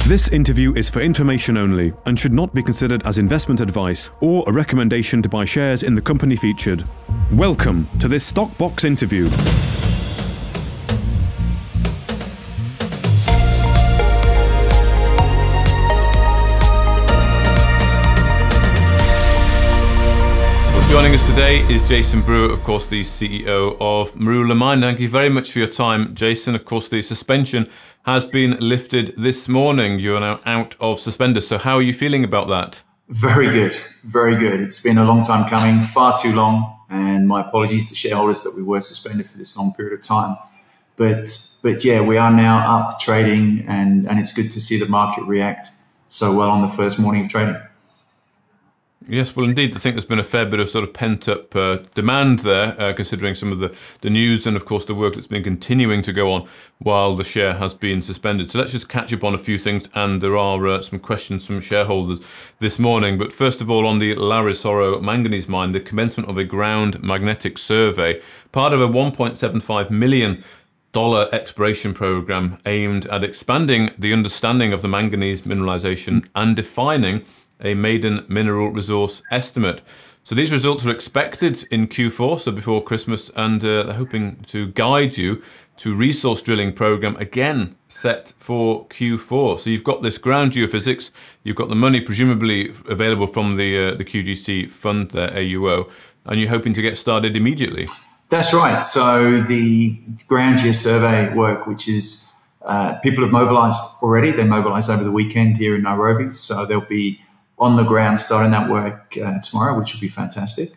This interview is for information only and should not be considered as investment advice or a recommendation to buy shares in the company featured. Welcome to this Stockbox interview. Joining us today is Jason Brewer, of course, the CEO of Marula Mine. Thank you very much for your time, Jason. Of course, the suspension has been lifted this morning. You are now out of suspenders. So how are you feeling about that? Very good. Very good. It's been a long time coming, far too long. And my apologies to shareholders that we were suspended for this long period of time. But yeah, we are now up trading and it's good to see the market react so well on the first morning of trading. Yes, well, indeed, I think there's been a fair bit of sort of pent-up demand there, considering some of the news and, of course, the work that's been continuing to go on while the share has been suspended. So let's just catch up on a few things, and there are some questions from shareholders this morning. But first of all, on the Larasoro manganese mine, the commencement of a ground magnetic survey, part of a $1.75 million exploration program aimed at expanding the understanding of the manganese mineralization and defining a maiden mineral resource estimate. So these results are expected in Q4, so before Christmas, and they're hoping to guide you to resource drilling program again set for Q4. So you've got this ground geophysics, you've got the money presumably available from the QGC fund there, AUO, and you're hoping to get started immediately. That's right. So the ground geosurvey work, which is people have mobilized already. They mobilized over the weekend here in Nairobi, so they'll be on the ground starting that work tomorrow, which will be fantastic.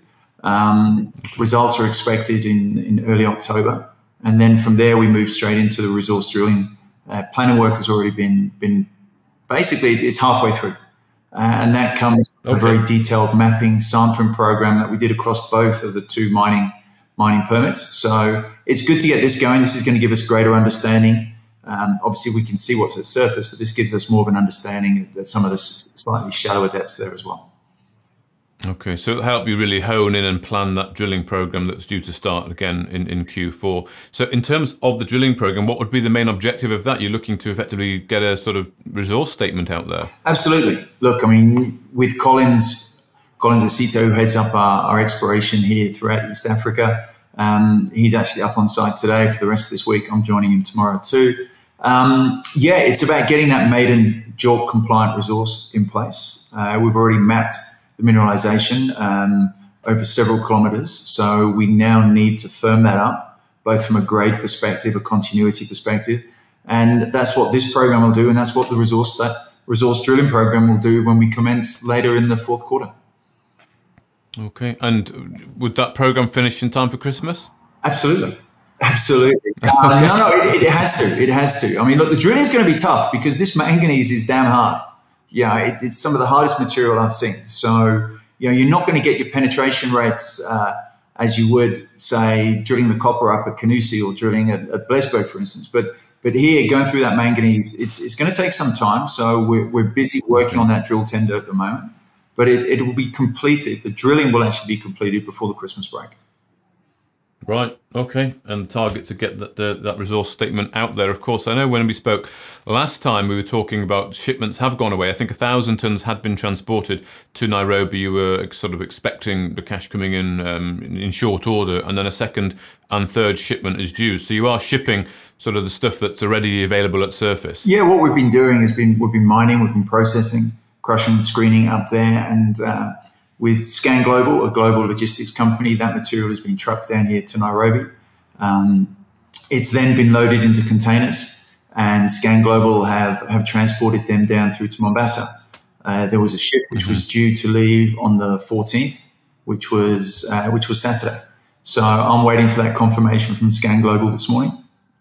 Results are expected in early October. And then from there, we move straight into the resource drilling. Planning work has already been basically, it's halfway through. And that comes from a very detailed mapping sampling program that we did across both of the two mining permits. So it's good to get this going. This is going to give us greater understanding. Obviously, we can see what's at the surface, but this gives us more of an understanding at some of the slightly shallower depths there as well. Okay, so it'll help you really hone in and plan that drilling program that's due to start again in Q4. So in terms of the drilling program, what would be the main objective of that? You're looking to effectively get a sort of resource statement out there? Absolutely. Look, I mean, with Collins Asito, who heads up our exploration here throughout East Africa, he's actually up on site today for the rest of this week. I'm joining him tomorrow too. Yeah, it's about getting that maiden JORC compliant resource in place. We've already mapped the mineralization over several kilometers. So we now need to firm that up, both from a grade perspective, a continuity perspective. And that's what this program will do. And that's what the resource drilling program will do when we commence later in the fourth quarter. Okay. And would that program finish in time for Christmas? Absolutely. Absolutely. No, it has to. It has to. I mean, look, the drilling is going to be tough because this manganese is damn hard. Yeah, it's some of the hardest material I've seen. So, you know, you're not going to get your penetration rates as you would, say, drilling the copper up at Canusi or drilling at Blesberg, for instance. But here, going through that manganese, it's going to take some time. So we're busy working on that drill tender at the moment. But it will be completed. The drilling will actually be completed before the Christmas break. Right. Okay. And the target to get that resource statement out there. Of course, I know when we spoke last time, we were talking about shipments have gone away. I think 1,000 tons had been transported to Nairobi. You were sort of expecting the cash coming in short order, and then a second and third shipment is due. So you are shipping sort of the stuff that's already available at surface. Yeah. What we've been doing is we've been mining, we've been processing, crushing, screening up there, and with Scan Global, a global logistics company, that material has been trucked down here to Nairobi. It's then been loaded into containers, and Scan Global have transported them down through to Mombasa. There was a ship which was due to leave on the 14th, which was Saturday. So I'm waiting for that confirmation from Scan Global this morning,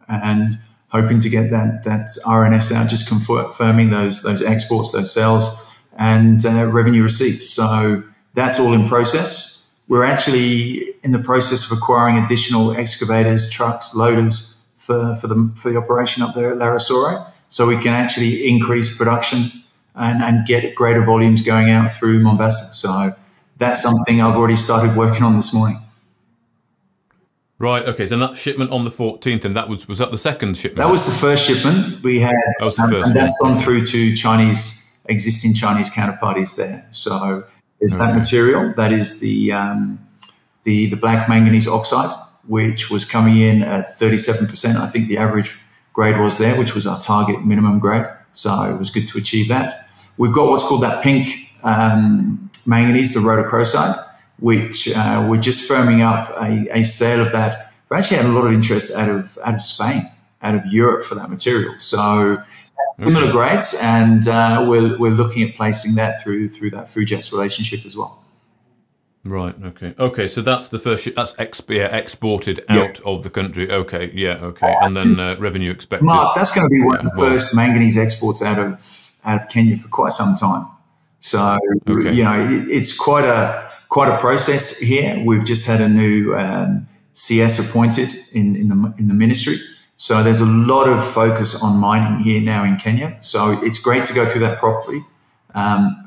and hoping to get that RNS out, just confirming those exports, those sales, and revenue receipts. So that's all in process. We're actually in the process of acquiring additional excavators, trucks, loaders for the operation up there at Larasoro, so we can actually increase production and get greater volumes going out through Mombasa. So that's something I've already started working on this morning. Right. Okay. So that shipment on the 14th, and was that the second shipment? That was the first shipment we had. That was the first and that's gone through to existing Chinese counterparties there. So there's that material. That is the black manganese oxide, which was coming in at 37%. I think the average grade was there, which was our target minimum grade. So it was good to achieve that. We've got what's called that pink manganese, the rhodochrosite, which we're just firming up a sale of that. We actually had a lot of interest out of Spain, out of Europe for that material. So similar grades, and we're looking at placing that through that Fujitsu relationship as well. Right. Okay. Okay. So that's the first ship. That's exported out of the country. Okay. Yeah. Okay. And then revenue expected. Mark, that's going to be one of the first manganese exports out of Kenya for quite some time. So it's quite a process here. We've just had a new CS appointed in the ministry. So there's a lot of focus on mining here now in Kenya. So it's great to go through that properly.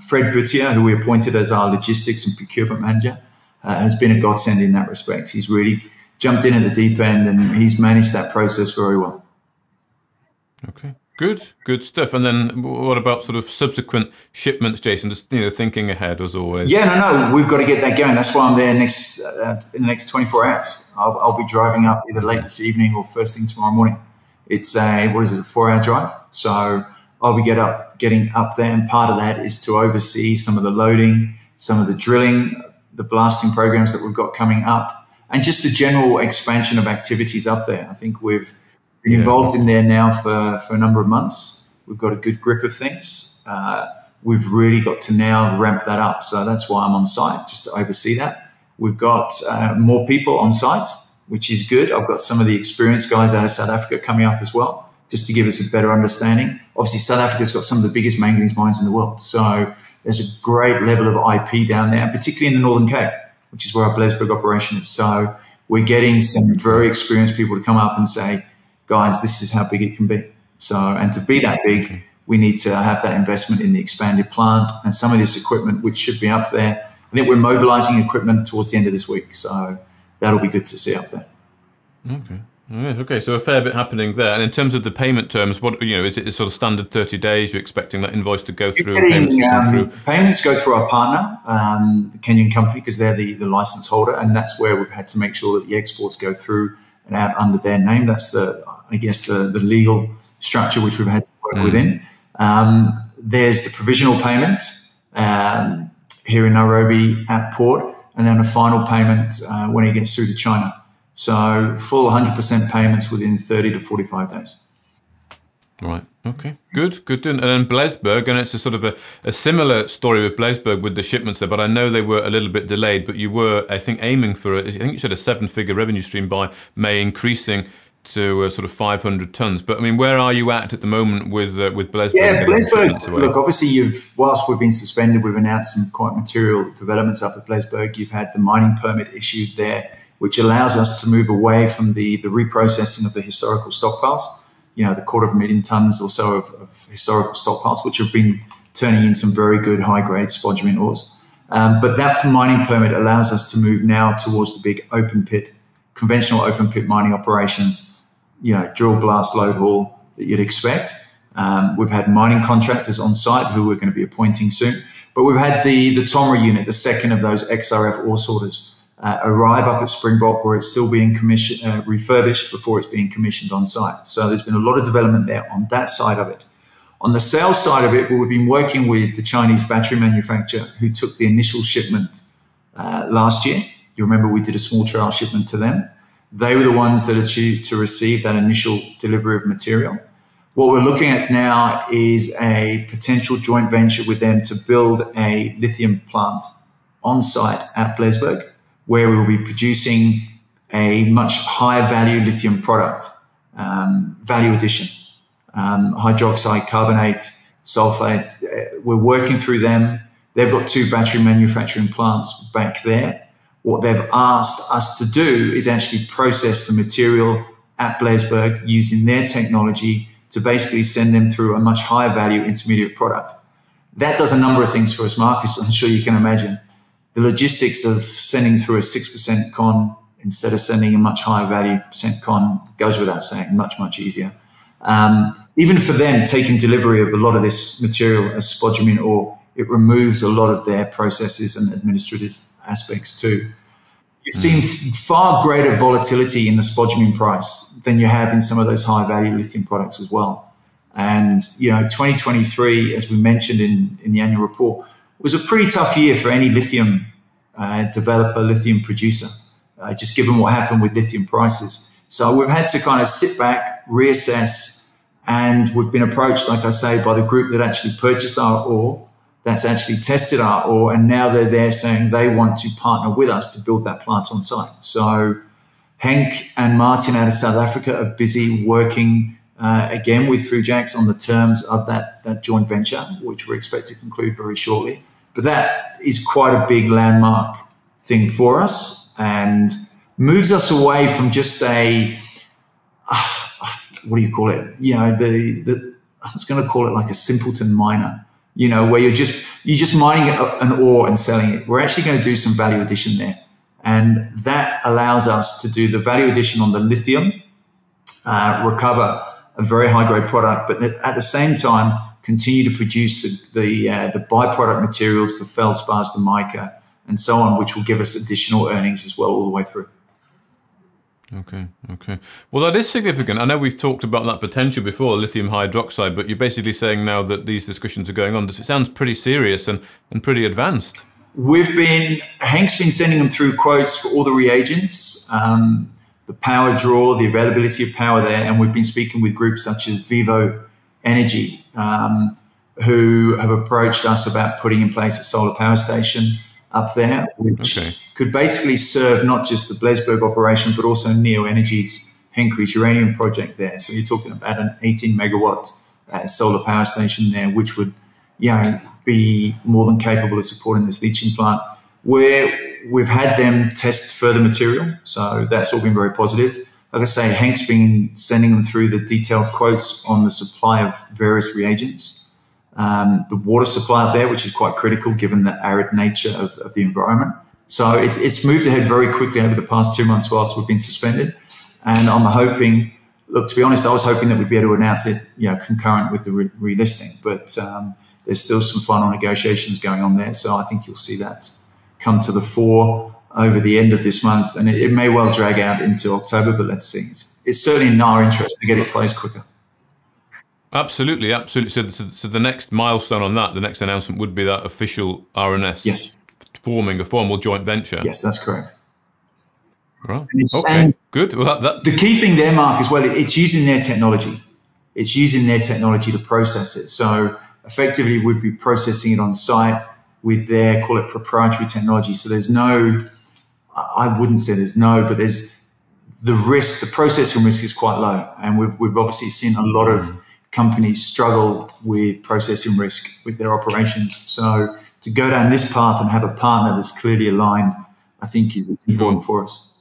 Fred Bhutia, who we appointed as our logistics and procurement manager, has been a godsend in that respect. He's really jumped in at the deep end and he's managed that process very well. Okay. Good stuff. And then what about sort of subsequent shipments, Jason? Just thinking ahead as always. Yeah, no, we've got to get that going. That's why I'm there in the next 24 hours. I'll be driving up either late this evening or first thing tomorrow morning. It's a 4-hour drive. So I'll be getting up there, and part of that is to oversee some of the loading, some of the drilling, the blasting programs that we've got coming up, and just the general expansion of activities up there. I think we've been involved in there now for a number of months. We've got a good grip of things. We've really got to now ramp that up. So that's why I'm on site, just to oversee that. We've got more people on site, which is good. I've got some of the experienced guys out of South Africa coming up as well, just to give us a better understanding. Obviously, South Africa's got some of the biggest manganese mines in the world. So there's a great level of IP down there, particularly in the Northern Cape, which is where our Blesberg operation is. So we're getting some very experienced people to come up and say, guys, this is how big it can be. So, and to be that big, we need to have that investment in the expanded plant and some of this equipment, which should be up there. I think we're mobilizing equipment towards the end of this week. So that'll be good to see up there. Okay. Yeah, okay, so a fair bit happening there. And in terms of the payment terms, is it sort of standard 30 days? You're expecting that invoice to go through? Payments go through our partner, the Kenyan company, because they're the license holder, and that's where we've had to make sure that the exports go through and out under their name. That's the legal structure which we've had to work within. There's the provisional payment here in Nairobi at port, and then a final payment when it gets through to China. So full 100% payments within 30 to 45 days. Right. Okay. Good. And then Blesberg, and it's a sort of a similar story with Blesberg with the shipments there, but I know they were a little bit delayed, but you were, I think, aiming for, I think you said a 7-figure revenue stream by May, increasing to sort of 500 tons. But I mean, where are you at the moment with Blesberg? Yeah, Blesberg, look, obviously whilst we've been suspended, we've announced some quite material developments up at Blesberg. You've had the mining permit issued there, which allows us to move away from the reprocessing of the historical stockpiles, the 250,000 tons or so of historical stockpiles, which have been turning in some very good high-grade spodumene ores. But that mining permit allows us to move now towards the big open pit, conventional open pit mining operations, drill, blast, load, haul that you'd expect. We've had mining contractors on site who we're going to be appointing soon. But we've had the TOMRA unit, the second of those XRF ore sorters, arrive up at Springbok, where it's still being refurbished before it's being commissioned on site. So there's been a lot of development there on that side of it. On the sales side of it, we've been working with the Chinese battery manufacturer who took the initial shipment last year. You remember we did a small trial shipment to them. They were the ones that achieved to receive that initial delivery of material. What we're looking at now is a potential joint venture with them to build a lithium plant on site at Blesberg, where we'll be producing a much higher value lithium product, value addition, hydroxide, carbonate, sulfate. We're working through them. They've got 2 battery manufacturing plants back there. What they've asked us to do is actually process the material at Blesberg using their technology to basically send them through a much higher value intermediate product. That does a number of things for us, Mark, as I'm sure you can imagine. The logistics of sending through a 6% con instead of sending a much higher value percent con, goes without saying, much, much easier. Even for them, taking delivery of a lot of this material as spodumene ore, it removes a lot of their processes and administrative aspects too. You've seen far greater volatility in the spodumene price than you have in some of those high value lithium products as well. And, 2023, as we mentioned in the annual report, was a pretty tough year for any lithium developer, lithium producer, just given what happened with lithium prices. So we've had to kind of sit back, reassess, and we've been approached, like I say, by the group that actually purchased our ore, that's actually tested our ore, and now they're there saying they want to partner with us to build that plant on site. So Henk and Martin out of South Africa are busy working again with Fujax on the terms of that joint venture, which we expect to conclude very shortly. But that is quite a big landmark thing for us and moves us away from just a, what do you call it? I was going to call it like a simpleton miner, where you're just mining an ore and selling it. We're actually going to do some value addition there. And that allows us to do the value addition on the lithium, recover a very high grade product, but at the same time, continue to produce the byproduct materials, the feldspars, the mica, and so on, which will give us additional earnings as well all the way through. Okay. Well, that is significant. I know we've talked about that potential before, lithium hydroxide, but you're basically saying now that these discussions are going on. It sounds pretty serious and pretty advanced. Henk's been sending them through quotes for all the reagents, the power draw, the availability of power there, and we've been speaking with groups such as Vivo Energy, who have approached us about putting in place a solar power station up there, which could basically serve not just the Blesberg operation, but also Neo Energy's Henkrie's uranium project there. So you're talking about an 18 megawatt solar power station there, which would, be more than capable of supporting this leaching plant. We've had them test further material, so that's all been very positive. Like I say, Henk's been sending them through the detailed quotes on the supply of various reagents. The water supply up there, which is quite critical given the arid nature of the environment. So it's moved ahead very quickly over the past 2 months whilst we've been suspended. And I'm hoping, look, to be honest, I was hoping that we'd be able to announce it, concurrent with the relisting. But there's still some final negotiations going on there. So I think you'll see that come to the fore over the end of this month. And it may well drag out into October, but let's see. It's certainly in our interest to get it closed quicker. Absolutely. So the next milestone on that, the next announcement would be that official RNS. Yes. Forming a formal joint venture. Yes, that's correct. Right. Okay. Good. Well, the key thing there, Mark, as well, it's using their technology. It's using their technology to process it. So effectively, we'd be processing it on site with their, call it proprietary technology. So there's no, I wouldn't say there's no, but there's the risk, the processing risk is quite low. And we've obviously seen a lot of companies struggle with processing risk with their operations. So to go down this path and have a partner that's clearly aligned, I think is important for us.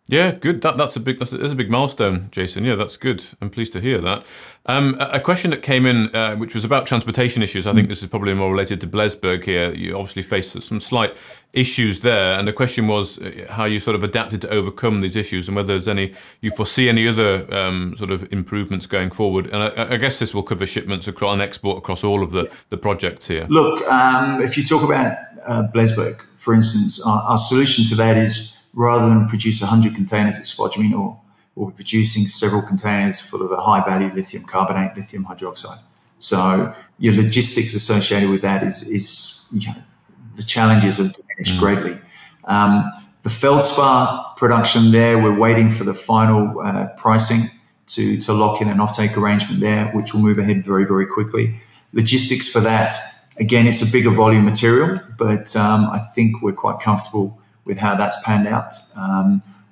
Yeah, good. That's a big milestone, Jason. Yeah, that's good. I'm pleased to hear that. A question that came in, which was about transportation issues. I think this is probably more related to Blesberg here. You obviously faced some slight issues there, and the question was how you sort of adapted to overcome these issues, and whether you foresee any other sort of improvements going forward. And I guess this will cover shipments and export across all of the projects here. Look, if you talk about Blesberg, for instance, our solution to that is, rather than produce 100 containers of spodumene ore, we'll be producing several containers full of a high-value lithium carbonate, lithium hydroxide. So your logistics associated with that is the challenges have diminished greatly. The feldspar production there, we're waiting for the final pricing to lock in an offtake arrangement there, which will move ahead very, very quickly. Logistics for that, again, it's a bigger volume material, but I think we're quite comfortable with how that's panned out.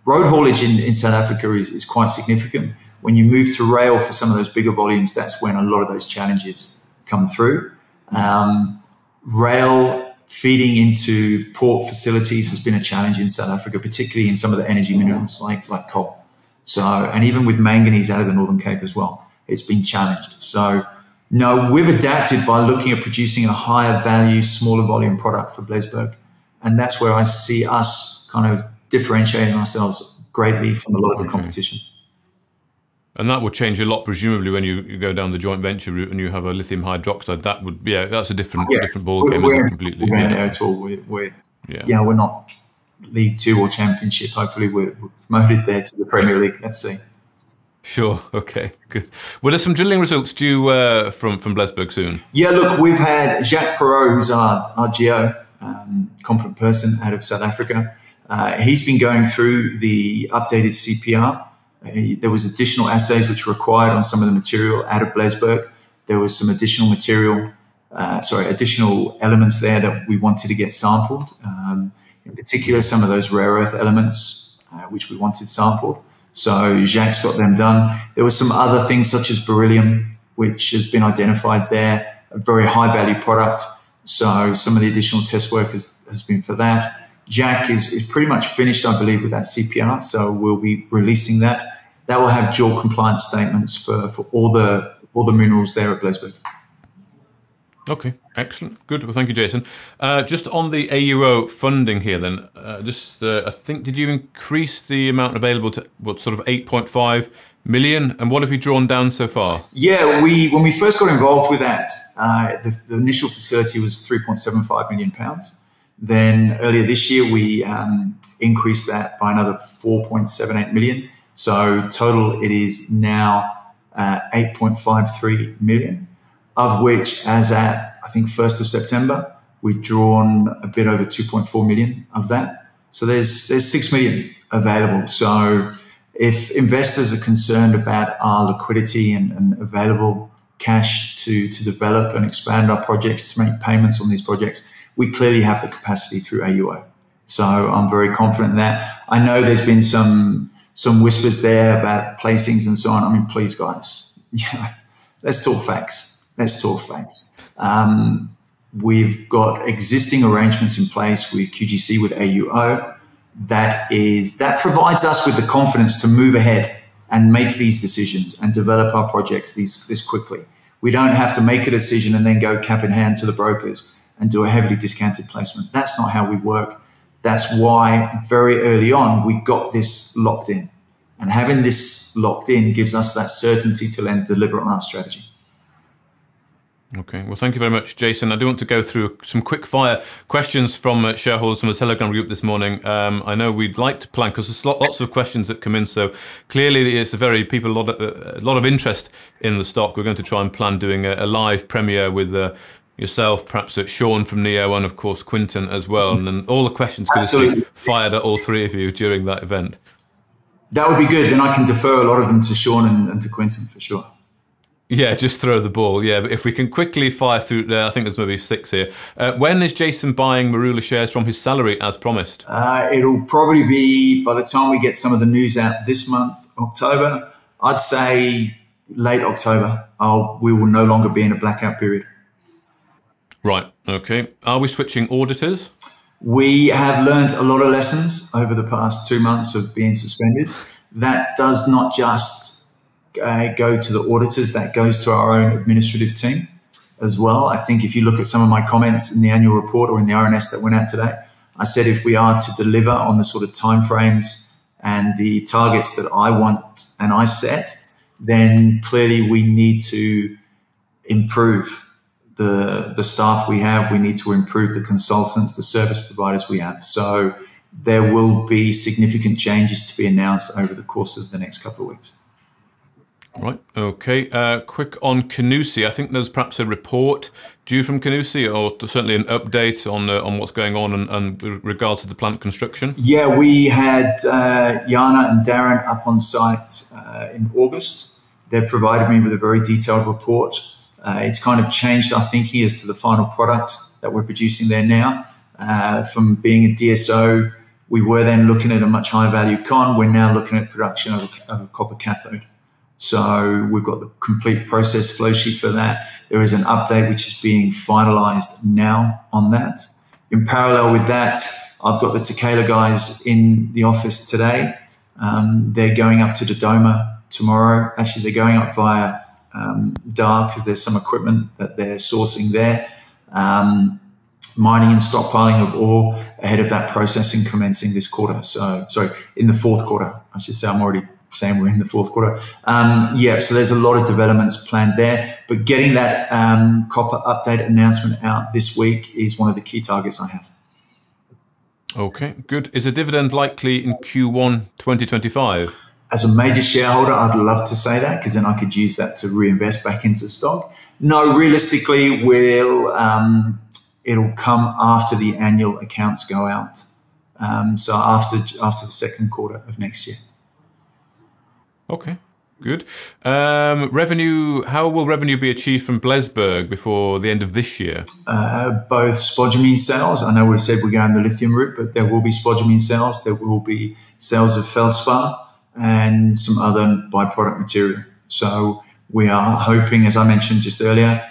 Road haulage in South Africa is quite significant. When you move to rail for some of those bigger volumes, that's when a lot of those challenges come through. Rail feeding into port facilities has been a challenge in South Africa, particularly in some of the energy minerals like coal. So, and even with manganese out of the Northern Cape as well, it's been challenged. So, no, we've adapted by looking at producing a higher value, smaller volume product for Blesberg. And that's where I see us kind of differentiating ourselves greatly from a lot of the competition. And that would change a lot, presumably, when you go down the joint venture route and you have a lithium hydroxide. That would, that's a different ball game, isn't it, completely? We're there at all. We're not League Two or Championship. Hopefully, we're promoted there to the Premier League. Let's see. Sure. Okay. Good. Well, there's some drilling results due from Blesberg soon. Yeah. Look, we've had Jacques Perreault, who's our geo competent person out of South Africa. He's been going through the updated CPR. There was additional assays which were required on some of the material out of Blesberg. There was some additional additional elements there that we wanted to get sampled. In particular, some of those rare earth elements which we wanted sampled. So Jacques got them done. There were some other things such as beryllium, which has been identified there, a very high value product. So some of the additional test work has been for that. Jacques is pretty much finished, I believe, with that CPR. So we'll be releasing that. That will have JORC compliance statements for all the minerals there at Blesberg. Okay, excellent. Good. Well, thank you, Jason. Just on the AUO funding here then, I think, did you increase the amount available to sort of 8.5 million? And what have you drawn down so far? Yeah, when we first got involved with that, the initial facility was £3.75 million. Then earlier this year, we increased that by another 4.78 million. So total, it is now 8.53 million, of which, as at, I think, 1st of September, we've drawn a bit over 2.4 million of that. So there's 6 million available. So if investors are concerned about our liquidity and available cash to develop and expand our projects, to make payments on these projects, we clearly have the capacity through AUO. So I'm very confident in that. I know there's been some whispers there about placings and so on. I mean, please, guys, let's talk facts. Let's talk facts. We've got existing arrangements in place with QGC, with AUO. That provides us with the confidence to move ahead and make these decisions and develop our projects this quickly. We don't have to make a decision and then go cap in hand to the brokers and do a heavily discounted placement. That's not how we work. That's why very early on we got this locked in. And having this locked in gives us that certainty to then deliver on our strategy. Okay, well, thank you very much, Jason. I do want to go through some quick fire questions from shareholders from the Telegram group this morning. I know we'd like to plan, because there's lots of questions that come in, so clearly it's a lot of interest in the stock. We're going to try and plan doing a live premiere with yourself, perhaps Sean from Neo, and of course Quinton as well, and then all the questions could be fired at all three of you during that event. That would be good. Then I can defer a lot of them to Sean and to Quinton for sure. Yeah, just throw the ball. Yeah, but if we can quickly fire through, I think there's maybe 6 here. When is Jason buying Marula shares from his salary as promised? It'll probably be by the time we get some of the news out this month, October. I'd say late October. We will no longer be in a blackout period. Right. Okay. Are we switching auditors? We have learned a lot of lessons over the past 2 months of being suspended. That does not just go to the auditors, that goes to our own administrative team as well. I think if you look at some of my comments in the annual report or in the RNS that went out today, I said if we are to deliver on the sort of timeframes and the targets that I want and I set, then clearly we need to improve the staff we have. We need to improve the consultants, the service providers we have. So there will be significant changes to be announced over the course of the next couple of weeks. Right. Okay. Quick on Canusi. I think there's perhaps a report due from Canusi, or certainly an update on what's going on and with regards to the plant construction. Yeah, we had Jana and Darren up on site in August. They provided me with a very detailed report. It's kind of changed our thinking as to the final product that we're producing there now. From being a DSO, we were then looking at a much higher value con. We're now looking at production of a copper cathode. So we've got the complete process flow sheet for that. There is an update which is being finalized now on that. In parallel with that, I've got the Takela guys in the office today. They're going up to Dodoma tomorrow. Actually, they're going up via Dar because there's some equipment that they're sourcing there. mining and stockpiling of ore ahead of that processing commencing this quarter. In the fourth quarter, I should say. I'm already saying we're in the fourth quarter. So there's a lot of developments planned there, but getting that copper update announcement out this week is one of the key targets I have. Okay, good. Is a dividend likely in Q1 2025? As a major shareholder, I'd love to say that, because then I could use that to reinvest back into stock. No, realistically, it'll come after the annual accounts go out. So after the second quarter of next year. Okay, good. Revenue. How will revenue be achieved from Blesberg before the end of this year? Both spodumene sales. I know we've said we're going the lithium route, but there will be spodumene sales. There will be sales of feldspar and some other byproduct material. So we are hoping, as I mentioned just earlier,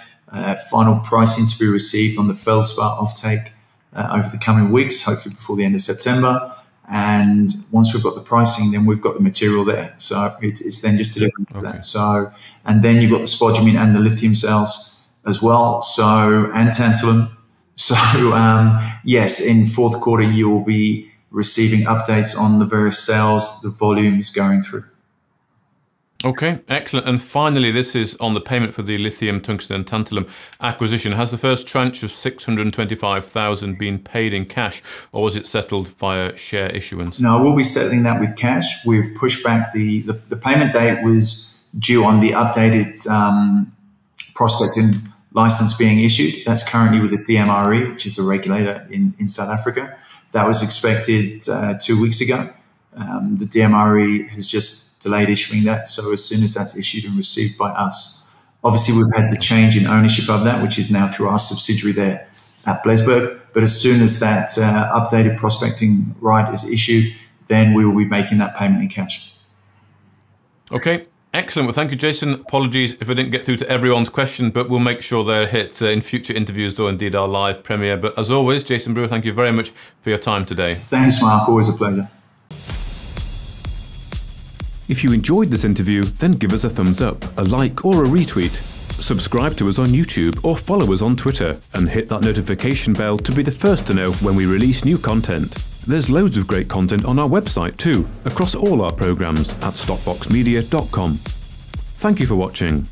final pricing to be received on the feldspar offtake over the coming weeks, hopefully before the end of September. And once we've got the pricing, then we've got the material there. So it's then just delivering that. So, and then you've got the spodumene and the lithium sales as well. So, and tantalum. So, yes, in fourth quarter, you will be receiving updates on the various sales, the volumes going through. Okay, excellent. And finally, this is on the payment for the lithium, tungsten and tantalum acquisition. Has the first tranche of 625,000 been paid in cash, or was it settled via share issuance? No, we'll be settling that with cash. We've pushed back the payment date was due on the updated prospecting license being issued. That's currently with the DMRE, which is the regulator in South Africa. That was expected 2 weeks ago. The DMRE has just delayed issuing that. So as soon as that's issued and received by us, obviously we've had the change in ownership of that, which is now through our subsidiary there at Blesberg. But as soon as that updated prospecting right is issued, then we will be making that payment in cash. Okay, excellent. Well, thank you, Jason. Apologies if I didn't get through to everyone's question, but we'll make sure they're hit in future interviews or indeed our live premiere. But as always, Jason Brewer, thank you very much for your time today. Thanks, Mark. Always a pleasure. If you enjoyed this interview, then give us a thumbs up, a like or a retweet. Subscribe to us on YouTube or follow us on Twitter and hit that notification bell to be the first to know when we release new content. There's loads of great content on our website too, across all our programs at stockboxmedia.com. Thank you for watching.